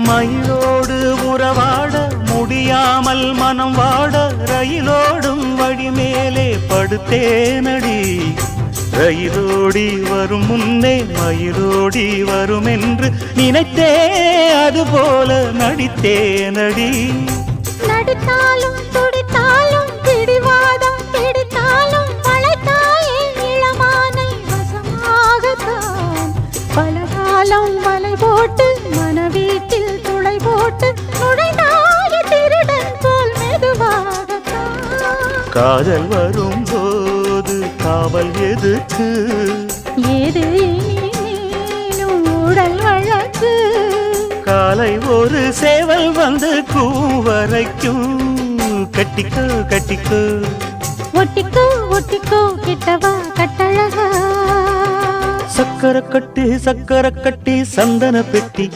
மயிலோடு உறவாட முடியாமல் மனம் வாட ரயிலோடும் வழி மேலே படுத்தேனடி. ரயிலோடி வரும் முன்னே மயிலோடி வரும் என்று நினைத்தே அதுபோல நடித்தேனடி. நடித்தாலும் துடித்தாலும் பிடிவாதம் பிடித்தாலும் மலைத்தாயே இளமானை வசமாகத்தான். பலகாலம் வலை போட்டு மனவீட்டில் துளை போட்டு நுழைந்தாய திருடன் போல் மெதுவாகத்தான். காதல் வரும்போது காவல் எதுக்கு? ஏது இனிமேலும் உடல் வழக்கு. காலை ஒரு சேவல் வந்து கூவரைக்கும். கட்டிக்கோ கட்டிக்கோ ஒட்டிக்கோ ஒட்டிக்கோ கிட்டவா கட்டழகா. சக்கரை கட்டி சந்தன பெட்டி